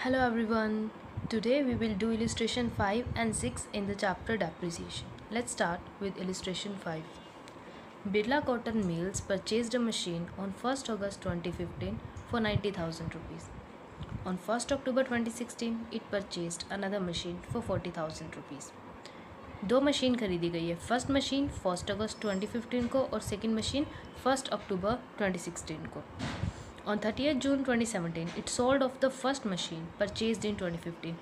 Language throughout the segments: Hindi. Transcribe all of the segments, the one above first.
Hello everyone. Today we will do illustration 5 and 6 in the chapter depreciation. Let's start with illustration 5. Birla Cotton Mills purchased a machine on 1st August 2015 for 90,000 rupees. On 1st October 2016, it purchased another machine for 40,000 rupees. दो मशीन खरीदी गई है. फर्स्ट मशीन 1 अगस्त 2015 को और सेकंड मशीन 1 अक्टूबर 2016 को. On 30th June 2017, it sold off the first machine purchased in 2015.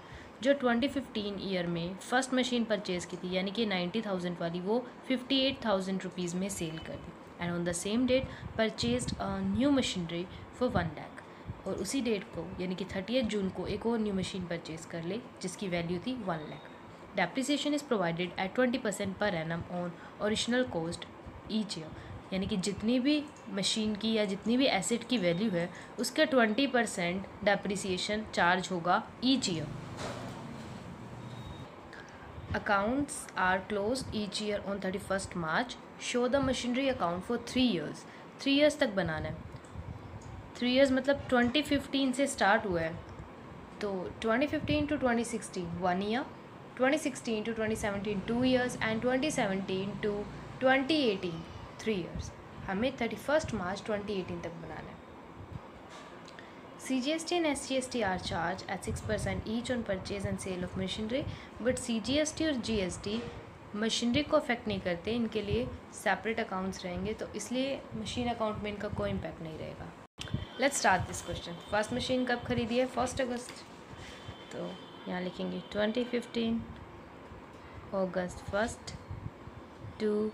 जो 2015 ईयर में फर्स्ट मशीन परचेज की थी यानी कि 90,000 वाली वो 58,000 रुपीज़ में सेल कर दी. And on the same date purchased a new machinery for 1 lakh. और उसी डेट को यानी कि 30th जून को एक और न्यू मशीन परचेज कर ले जिसकी वैल्यू थी 1 lakh. Depreciation is provided eight 20% per annum on original cost each year. यानी कि जितनी भी मशीन की या जितनी भी एसेट की वैल्यू है उसका 20% डेप्रिसिएशन चार्ज होगा each year. Accounts are close each year on 31st March. Show the machinery account for 3 years. 3 years तक बनाना है. 3 ईयर्स मतलब 2015 से स्टार्ट हुआ है तो 2015 to 2016 1 year, 2016 to 2017 2 years and 2017 to 2018 3 years. हमें 31st मार्च 2018 तक बनाना है. CGST and SGST are charged at 6% each on purchase and sale of machinery, but CGST और GST मशीनरी को अफेक्ट नहीं करते. इनके लिए सेपरेट अकाउंट्स रहेंगे तो इसलिए मशीन अकाउंट में इनका कोई इम्पैक्ट नहीं रहेगा. Let's start this question. First machine कब खरीदी है? 1 अगस्त. तो यहाँ लिखेंगे 2015 अगस्त 1 टू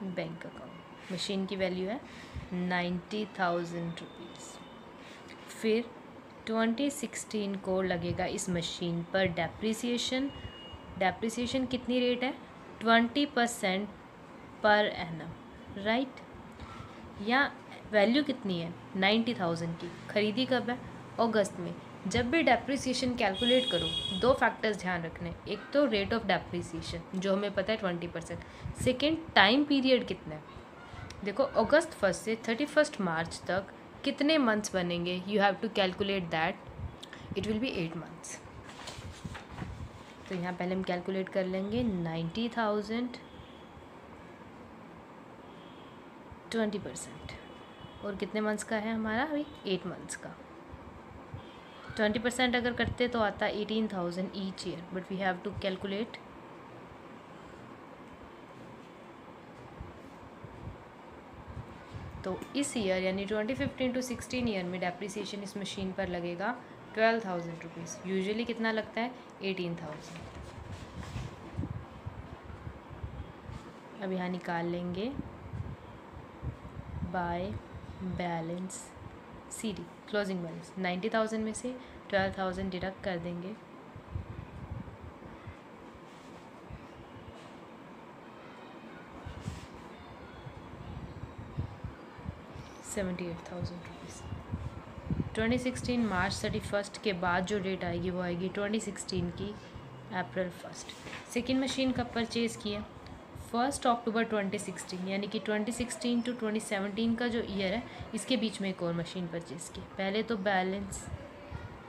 बैंक अकाउंट. मशीन की वैल्यू है 90,000 रुपीज़. फिर 2016 को लगेगा इस मशीन पर डेप्रिसिएशन. डेप्रिसिएशन कितनी रेट है? 20% पर एनम, राइट. या वैल्यू कितनी है? 90,000 की. खरीदी कब है? अगस्त में. जब भी डेप्रिसिएशन कैलकुलेट करो दो फैक्टर्स ध्यान रखने. एक तो रेट ऑफ डेप्रिसिएशन जो हमें पता है 20%. सेकेंड टाइम पीरियड कितना है. देखो अगस्त 1 से 31st मार्च तक कितने मंथ्स बनेंगे. You have to calculate that. It will be 8 months. तो यहाँ पहले हम कैलकुलेट कर लेंगे 90,000 20%. और कितने मंथ्स का है हमारा? अभी 8 मंथ्स का. 20% अगर करते तो आता 18,000 each year, but we have to calculate. तो इस ईयर यानी 2015 टू 16 ईयर में डेप्रिसिएशन इस मशीन पर लगेगा 12,000 रुपीज़. यूजुअली कितना लगता है? 18,000. अब यहाँ निकाल लेंगे by balance CD closing balance. 90,000 में से 12,000 डिडक्ट कर देंगे. ₹78,000. 2016 मार्च 31 के बाद जो डेट आएगी वो आएगी 2016 की अप्रैल 1. सेकेंड मशीन कब परचेज़ किया? 1 अक्टूबर 2016. यानी कि 2016 टू 2017 का जो ईयर है इसके बीच में एक और मशीन परचेज़ की. पहले तो बैलेंस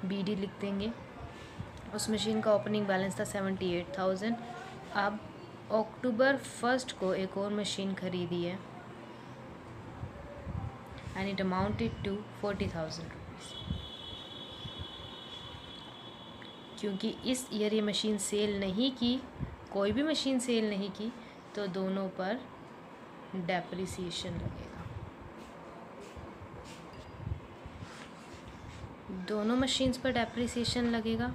BD लिख देंगे. उस मशीन का ओपनिंग बैलेंस था 78,000. अब अक्टूबर 1 को एक और मशीन खरीदी है and it amounted to 40,000 rupees. क्योंकि इस ईयर ये मशीन सेल नहीं की, कोई भी मशीन सेल नहीं की, तो दोनों पर डेप्रिसिएशन लगेगा. दोनों मशीन्स पर डेप्रिसिएशन लगेगा.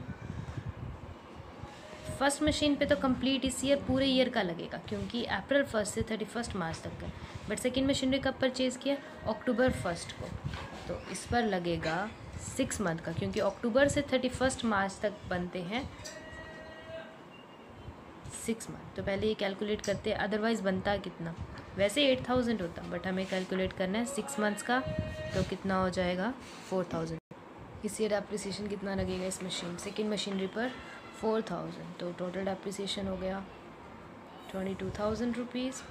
फर्स्ट मशीन पे तो कंप्लीट इस ईयर पूरे ईयर का लगेगा क्योंकि अप्रैल 1 से 31 मार्च तक का. बट सेकेंड मशीनरी कब परचेज़ किया? अक्टूबर 1 को. तो इस पर लगेगा 6 मंथ का क्योंकि अक्टूबर से 31 मार्च तक बनते हैं 6 मंथ. तो पहले ये कैलकुलेट करते हैं. अदरवाइज़ बनता कितना? वैसे 8,000 होता बट हमें कैलकुलेट करना है 6 मंथ्स का. तो कितना हो जाएगा? 4,000. इस ईयर डेप्रिसिएशन कितना लगेगा इस मशीन सेकेंड मशीनरी पर? 4,000. तो टोटल डेप्रिसिएशन हो गया 22,000 रुपीज़.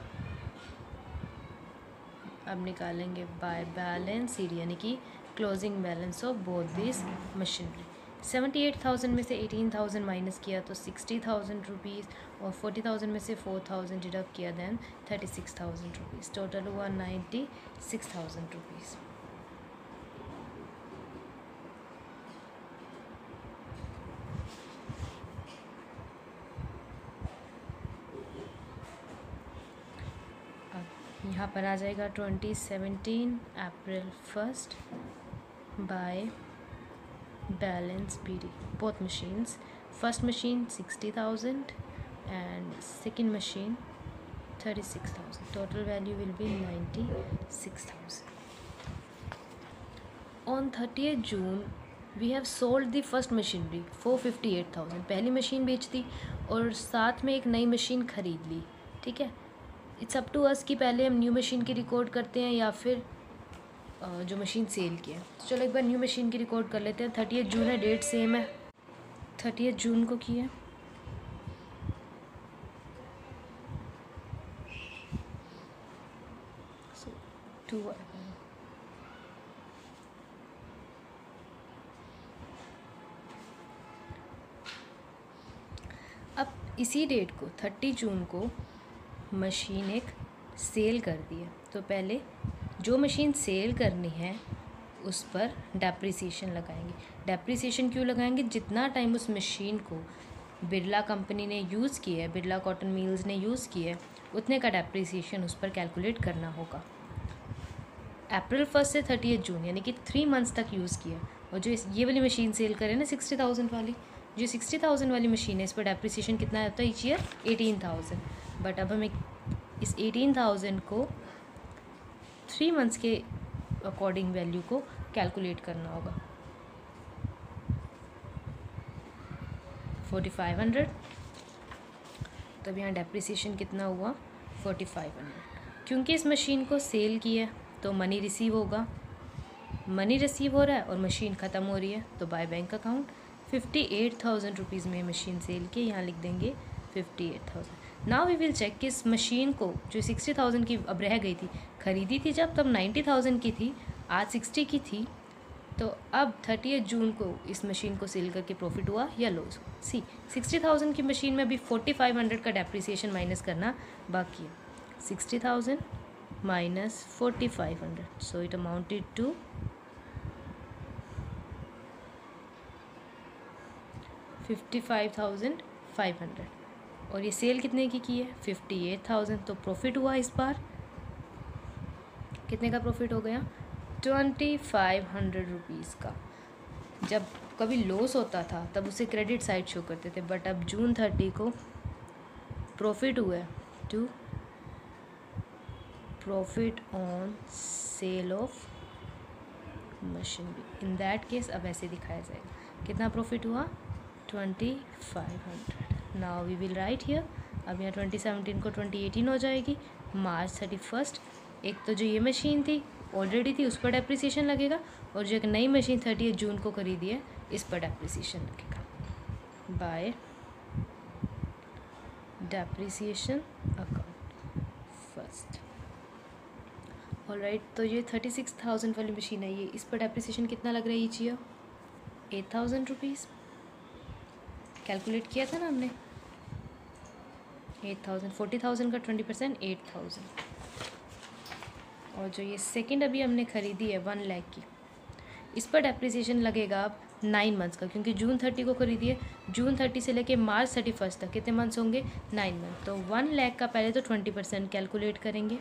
अब निकालेंगे बाय बैलेंस CD यानी कि closing balance of both this machinery. 78,000 में से 18,000 माइनस किया तो 60,000 रुपीज़, और 40,000 में से 4,000 डिडक्ट किया देन 36,000 रुपीज़। टोटल हुआ 96,000 रुपीज़। अब यहाँ पर आ जाएगा 2017 अप्रैल 1 bye balance BD both machines. First machine 60,000 and second machine 36,000. Total value will be 96,000. On 30th June we have sold the first machinery for 58,000. पहली मशीन बेच दी और साथ में एक नई मशीन ख़रीद ली। ठीक है, इट्स अप टू अस कि पहले हम न्यू मशीन की रिकॉर्ड करते हैं या फिर जो मशीन सेल की है। तो चलो एक बार न्यू मशीन की रिकॉर्ड कर लेते हैं। 30th जून है, डेट सेम है, 30th जून को की है। अब इसी डेट को 30 जून को मशीन एक सेल कर दी है, तो पहले जो मशीन सेल करनी है उस पर डेप्रिसिएशन लगाएंगे। डेप्रिसिएशन क्यों लगाएंगे? जितना टाइम उस मशीन को बिरला कंपनी ने यूज़ किया है, बिरला कॉटन मिल्स ने यूज़ किया है, उतने का डेप्रिसिएशन उस पर कैलकुलेट करना होगा। अप्रैल 1 से 30th जून यानी कि 3 मंथ्स तक यूज़ किया। और जो ये वाली मशीन सेल करे ना 60,000 वाली, जो 60,000 वाली मशीन है, इस पर डेप्रिसिएशन कितना होता है ईच ईयर? 18,000। बट अब हमें इस 18,000 को 3 मंथ्स के अकॉर्डिंग वैल्यू को कैलकुलेट करना होगा। 4500, तब यहाँ डेप्रिसिएशन कितना हुआ? 4500। क्योंकि इस मशीन को सेल किया है तो मनी रिसीव होगा, मनी रिसीव हो रहा है और मशीन ख़त्म हो रही है, तो बाय बैंक अकाउंट 58,000 रुपीज़ में मशीन सेल की, यहाँ लिख देंगे 58,000। नाउ वी विल चेक कि इस मशीन को जो 60,000 की अब रह गई थी, ख़रीदी थी जब तब 90,000 की थी, आज 60 की थी, तो अब 30th जून को इस मशीन को सेल करके प्रॉफिट हुआ या लॉस हुआ। सी 60,000 की मशीन में अभी 4500 का डेप्रिसिएशन माइनस करना बाकी है। 60,000 minus 4500, so it amounted to 55,500। और ये सेल कितने की है? 58,000। तो प्रॉफिट हुआ इस बार कितने का प्रॉफिट हो गया? 2500 रुपीज़ का। जब कभी लॉस होता था तब उसे क्रेडिट साइड शो करते थे, बट अब जून 30 को प्रॉफिट हुआ है to profit on sale of machinery. In that case अब ऐसे दिखाया जाएगा कितना प्रॉफिट हुआ? 2500। Now we will write here. अब यहाँ 2017 को 2018 हो जाएगी। मार्च 31 एक तो जो ये मशीन थी ऑलरेडी थी उस पर डेप्रिसिएशन लगेगा, और जो एक नई मशीन 30th जून को खरीदी है इस पर डेप्रिसिएशन लगेगा bye depreciation account first. Alright, तो ये 36,000 वाली मशीन है, ये इस पर डेप्रिसिएशन कितना लग रहा है ईच ईयर? 8,000 रुपीज़। कैलकुलेट किया था ना हमने 8,000, 40,000 का 20% 8,000। और जो ये सेकंड अभी हमने ख़रीदी है 1 लाख की, इस पर डेप्रिसिएशन लगेगा अब 9 मंथ्स का, क्योंकि जून 30 को खरीदी है। जून 30 से लेके मार्च 31 तक कितने मंथ्स होंगे? 9 मंथ। तो 1 लाख का पहले तो 20% कैलकुलेट करेंगे,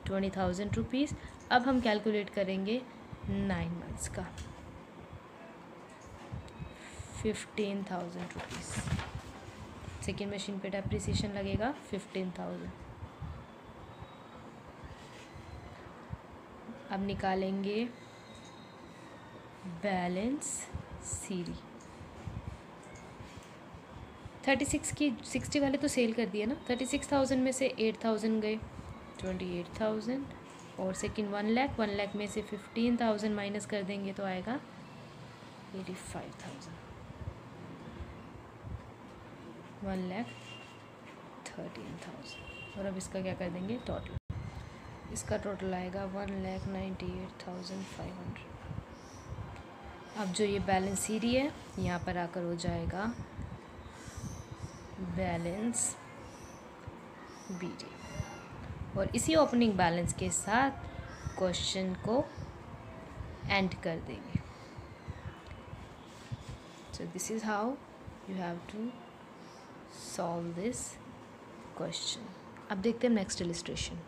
20,000 रुपीज़। अब हम कैलकुलेट करेंगे 9 मंथ्स का 15,000 रुपीज़। सेकेंड मशीन पे डेप्रिसिएशन लगेगा 15,000। अब निकालेंगे बैलेंस सीरी। 36 की 60 वाले तो सेल कर दिए ना, 36,000 में से 8,000 गए, 28,000, और सेकेंड 1 लाख, 1 लाख में से 15,000 माइनस कर देंगे तो आएगा 85,000। 1,13,000। और अब इसका क्या कर देंगे टोटल। इसका टोटल आएगा 1,98,500। अब जो ये बैलेंस सीडी है यहाँ पर आकर हो जाएगा बैलेंस बीडी, और इसी ओपनिंग बैलेंस के साथ क्वेश्चन को एंड कर देंगे। So this is how you have to solve this question. अब देखते हैं next illustration.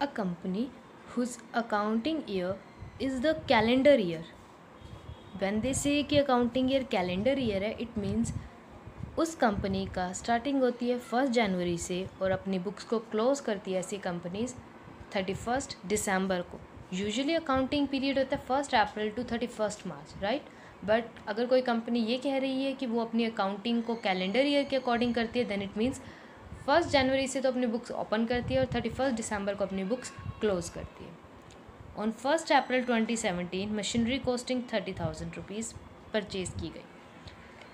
A company whose accounting year is the calendar year. When they say कि अकाउंटिंग ईयर कैलेंडर ईयर है, इट मीन्स उस कंपनी का स्टार्टिंग होती है 1 जनवरी से और अपनी बुक्स को क्लोज करती है ऐसी कंपनीज 31 दिसंबर को। यूजुअली अकाउंटिंग पीरियड होता है 1 अप्रैल टू 31 मार्च, राइट। बट अगर कोई कंपनी ये कह रही है कि वो अपनी अकाउंटिंग को कैलेंडर ईयर के अकॉर्डिंग करती है, देन इट मीन्स 1 जनवरी से तो अपनी बुक्स ओपन करती है और 31 दिसंबर को अपनी बुक्स क्लोज करती है। On 1 April 2017 machinery costing 30,000 rupees purchase की गई।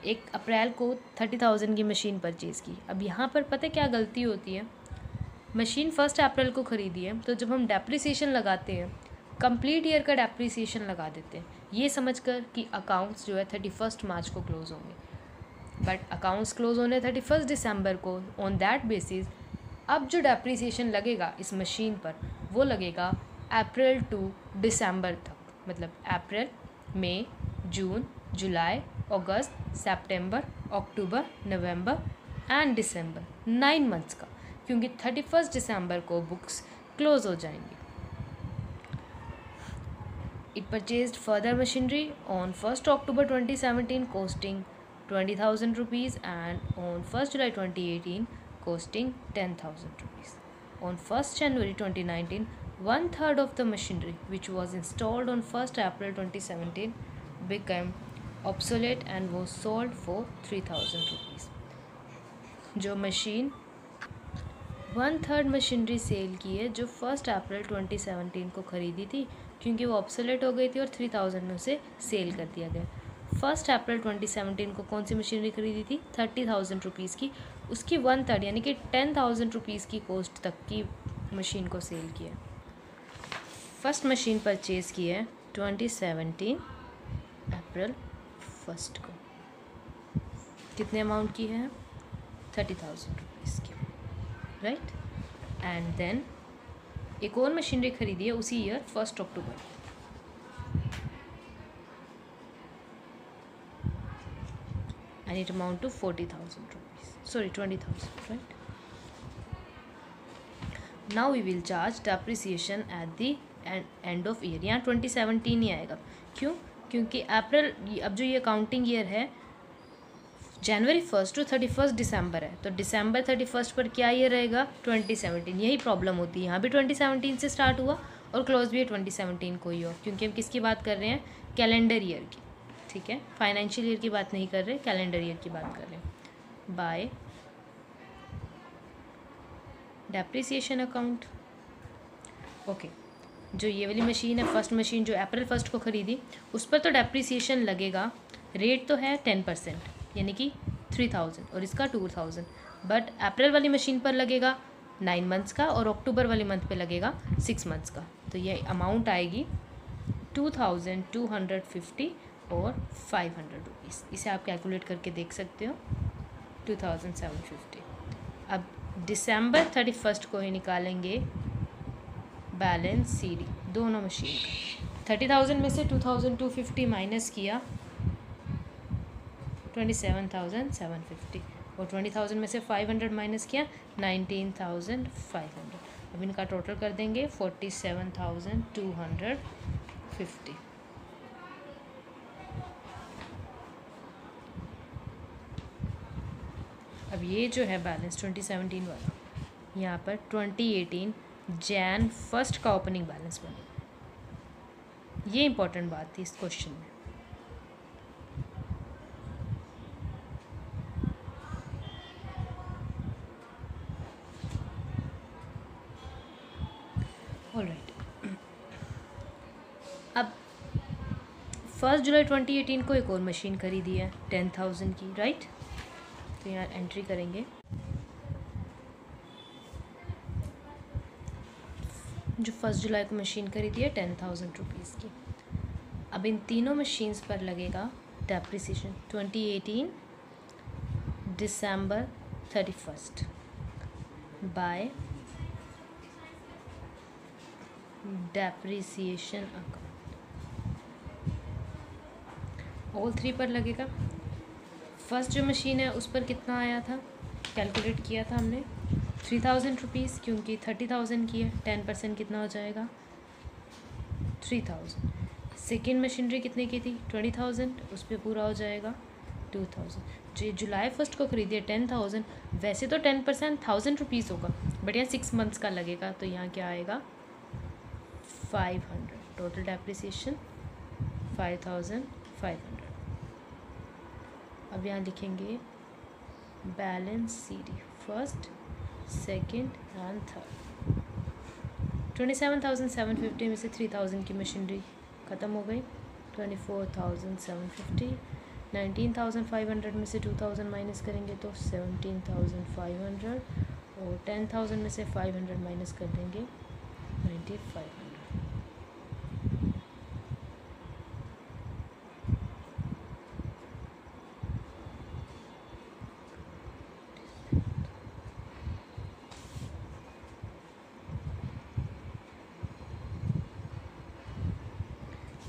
1 अप्रैल को 30,000 की मशीन परचेज़ की। अब यहाँ पर पता क्या गलती होती है, मशीन 1 अप्रैल को ख़रीदी है तो जब हम डेप्रिसिएशन लगाते हैं कंप्लीट ईयर का डेप्रिसिएशन लगा देते हैं, ये समझकर कि अकाउंट्स जो है 31 मार्च को क्लोज होंगे। बट अकाउंट्स क्लोज होने 31 दिसंबर को। ऑन दैट बेसिस अब जो डेप्रिसिएशन लगेगा इस मशीन पर वो लगेगा अप्रैल टू दिसंबर तक, मतलब अप्रैल, मई, जून, जुलाई, अगस्त, सितंबर, अक्टूबर, नवंबर एंड दिसंबर, 9 मंथ्स का, क्योंकि 31 दिसंबर को बुक्स क्लोज हो जाएंगी। It purchased further machinery on 1st October 2017 costing 20,000 rupees and on 1st July 2018 costing 10,000 rupees. On 1st January 2019, 1/3 of the machinery which was installed on 1st April 2017 became obsolete and was sold for 3,000 rupees. जो मशीन 1/3 मशीनरी सेल की है जो 1 अप्रैल 2017 को ख़रीदी थी, क्योंकि वो ऑब्सोलेट हो गई थी और 3,000 में उसे सेल कर दिया गया। 1 अप्रैल 2017 को कौन सी मशीनरी खरीदी थी? 30,000 रुपीज़ की। उसकी 1/3 यानी कि 10,000 रुपीज़ की कॉस्ट तक की मशीन को सेल किया। फर्स्ट मशीन परचेज़ की है 2017 अप्रैल 1 को। कितने अमाउंट की है? 30,000 रुपीज़ की, राइट। एंड देन एक और मशीनरी खरीदी है उसी year 1 October, and it amount to 40,000 rupees, sorry 20,000, right. Now we will charge depreciation at the end of year. यहाँ 2017 ही आएगा। क्यों? क्योंकि अप्रैल, अब जो ये अकाउंटिंग ईयर है जनवरी 1 टू 31 दिसंबर है, तो दिसंबर 31 पर क्या ईयर रहेगा? 2017। यही प्रॉब्लम होती है। यहाँ भी 2017 से स्टार्ट हुआ और क्लोज भी 2017 को ही हो, क्योंकि हम किसकी बात कर रहे हैं? कैलेंडर ईयर की, ठीक है। फाइनेंशियल ईयर की बात नहीं कर रहे, कैलेंडर ईयर की बात कर रहे हैं। Bye depreciation account, okay. जो ये वाली मशीन है, फर्स्ट मशीन जो अप्रैल 1 को ख़रीदी, उस पर तो डेप्रिसिएशन लगेगा। रेट तो है 10%, यानी कि 3,000, और इसका 2,000। बट अप्रैल वाली मशीन पर लगेगा 9 मंथ्स का और अक्टूबर वाली मंथ पे लगेगा 6 मंथ्स का। तो ये अमाउंट आएगी 2,250 और 500 रुपीज़। इसे आप कैलकुलेट करके देख सकते हो, 2,750। अब दिसंबर 31 को ही निकालेंगे बैलेंस सीडी दोनों मशीन का। 30,000 में से 2,250 माइनस किया, 27,750, और 20,000 में से 500 माइनस किया, 19,500। अब इनका टोटल कर देंगे 47,250। अब ये जो है बैलेंस 2017 वाला, यहाँ पर 2018 जैन 1 का ओपनिंग बैलेंस बने। ये इंपॉर्टेंट बात थी इस क्वेश्चन में। ऑलराइट, अब 1 जुलाई 2018 को एक और मशीन खरीदी है 10,000 की, राइट। तो यहाँ एंट्री करेंगे जो 1 जुलाई को मशीन खरीदी है 10,000 रुपीज़ की। अब इन तीनों मशीन्स पर लगेगा depreciation 2018 December 31st bye depreciation account. All 3 पर लगेगा। फर्स्ट जो मशीन है उस पर कितना आया था, कैलकुलेट किया था हमने 3,000 रुपीज़, क्योंकि 30,000 की है, 10% कितना हो जाएगा 3,000। सेकेंड मशीनरी कितने की थी 20,000, उस पर पूरा हो जाएगा 2,000। जो जुलाई 1 को खरीदी है 10,000, वैसे तो 10% 1,000 रुपीज़ होगा, बट यहाँ 6 मंथ्स का लगेगा, तो यहाँ क्या आएगा 500। Total depreciation 5,500। अब यहाँ लिखेंगे balance CD first, second and third. 27,750 में से 3,000 की मशीनरी ख़त्म हो गई, 24,750। 19,500 में से 2,000 माइनस करेंगे तो 17,500, और 10,000 में से 500 माइनस कर देंगे 9,500।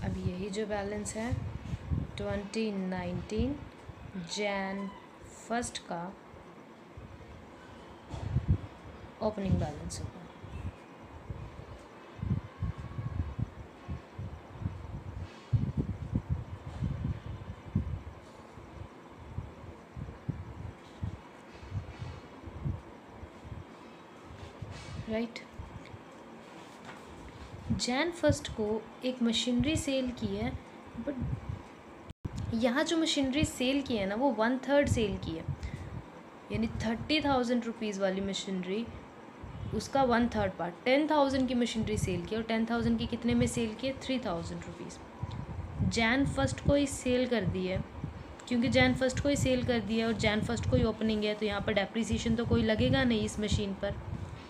अब यही जो बैलेंस है 2019 Jan 1 का ओपनिंग बैलेंस होगा। राइट, Jan 1 को एक मशीनरी सेल की है, बट यहाँ जो मशीनरी सेल की है ना वो 1/3 सेल की है, यानी 30,000 रुपीज़ वाली मशीनरी उसका 1/3 पार्ट 10,000 की मशीनरी सेल की, और 10,000 की कितने में सेल की है 3,000 रुपीज़। Jan 1 को ही सेल कर दी है, क्योंकि Jan 1 को ही सेल कर दिया है और Jan 1 को ही ओपनिंग है, तो यहाँ पर डेप्रिसिएशन तो कोई लगेगा नहीं इस मशीन पर।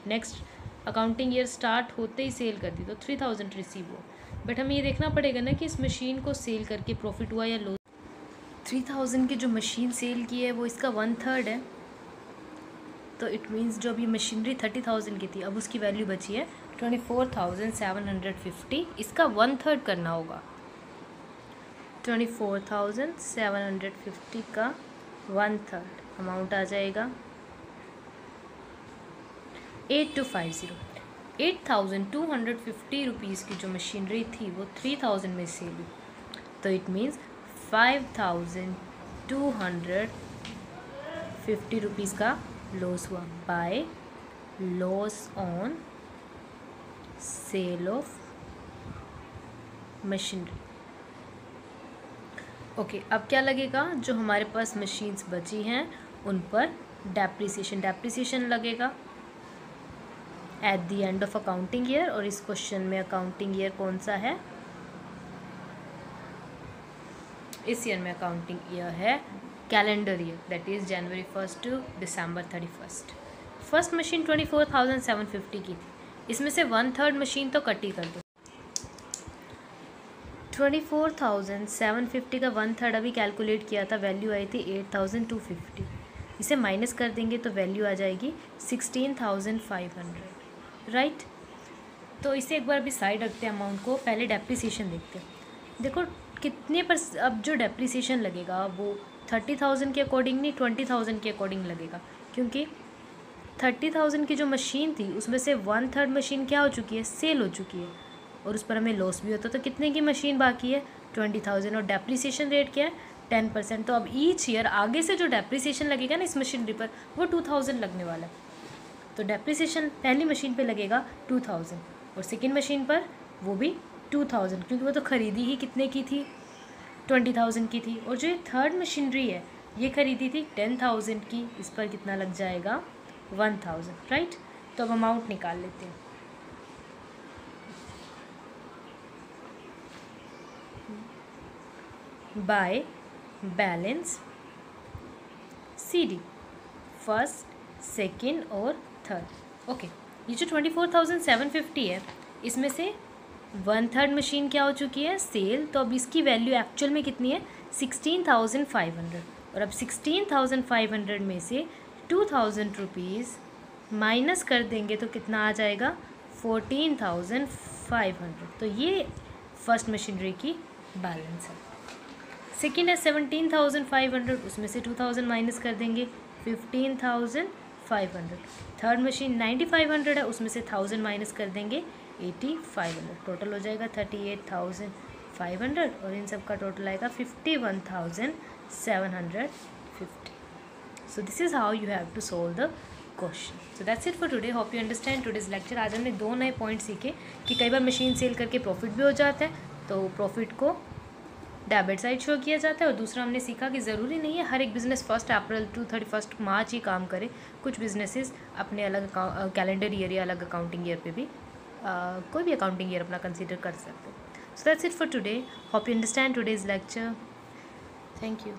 नेक्स्ट अकाउंटिंग ईयर स्टार्ट होते ही सेल कर दी तो 3,000 रिसीव हो, बट हमें ये देखना पड़ेगा ना कि इस मशीन को सेल करके प्रॉफिट हुआ या लॉस। 3,000 की जो मशीन सेल की है वो इसका 1/3 है, तो इट मीन्स जो अभी मशीनरी 30,000 की थी अब उसकी वैल्यू बची है 24,750। इसका 1/3 करना होगा, 24,750 का 1/3 अमाउंट आ जाएगा 8250। 8,250 रुपीज़ की जो मशीनरी थी वो 3,000 में सेल हुई, तो इट मीन्स 5,250 रुपीज़ का लॉस हुआ by loss on sale of machinery. Okay, अब क्या लगेगा, जो हमारे पास मशीन्स बची हैं उन पर डेप्रिसिएशन लगेगा eight the end of accounting year. और इस क्वेश्चन में अकाउंटिंग ईयर कौन सा है, इस ईयर में अकाउंटिंग ईयर है calendar year, that is January 1 to December 31st। First machine 24,750 की थी, इसमें से 1/3 मशीन तो कट ही कर दो। 24,750 का 1/3 अभी कैलकुलेट किया था, वैल्यू आई थी 8,250। इसे माइनस कर देंगे तो वैल्यू आ जाएगी 16,500। राइट, तो इसे एक बार अभी साइड रखते हैं अमाउंट को, पहले डेप्रिसिएशन देखते हैं। देखो कितने पर अब जो डेप्रिसिएशन लगेगा वो 30,000 के अकॉर्डिंग नहीं 20,000 के अकॉर्डिंग लगेगा, क्योंकि 30,000 की जो मशीन थी उसमें से 1/3 मशीन क्या हो चुकी है, सेल हो चुकी है, और उस पर हमें लॉस भी होता, तो कितने की मशीन बाकी है 20,000, और डेप्रिसिएशन रेट क्या है 10%। तो अब ईच ईयर आगे से जो डेप्रिसिएशन लगेगा ना इस मशीनरी पर वो 2,000 लगने वाला है, तो डेप्रिसिएशन पहली मशीन पे लगेगा 2,000 और सेकेंड मशीन पर वो भी 2,000, क्योंकि वो तो ख़रीदी ही कितने की थी 20,000 की थी। और जो ये थर्ड मशीनरी है ये ख़रीदी थी 10,000 की, इस पर कितना लग जाएगा 1,000। राइट, तो अब अमाउंट निकाल लेते हैं। By balance CD first, second और थर्ड। ओके, ये जो 24,750 है इसमें से 1/3 मशीन क्या हो चुकी है, सेल। तो अब इसकी वैल्यू एक्चुअल में कितनी है, 16,500। और अब 16,500 में से 2,000 रुपीज़ माइनस कर देंगे तो कितना आ जाएगा, 14,500। तो ये फर्स्ट मशीनरी की बैलेंस है। सेकेंड है 17,500, उसमें से 2,000 माइनस कर देंगे, 15,500। थर्ड मशीन 9,500 है, उसमें से 1,000 माइनस कर देंगे, 8,500। टोटल हो जाएगा 38,500 और इन सब का टोटल आएगा 51,750। So this is how you have to solve the question. So that's it for today. Hope you understand today's lecture. आज हमने 2 नए पॉइंट सीखे कि कई बार मशीन सेल करके प्रॉफिट भी हो जाता है, तो प्रॉफिट को डेबिट साइड शो किया जाता है। और दूसरा हमने सीखा कि ज़रूरी नहीं है हर एक बिज़नेस 1 अप्रैल टू 31 मार्च ही काम करे। कुछ बिजनेसेस अपने अलग कैलेंडर ईयर या अलग अकाउंटिंग ईयर पे भी कोई भी अकाउंटिंग ईयर अपना कंसिडर कर सकते हो। सो that's it for today. Hope you understand today's lecture. Thank you.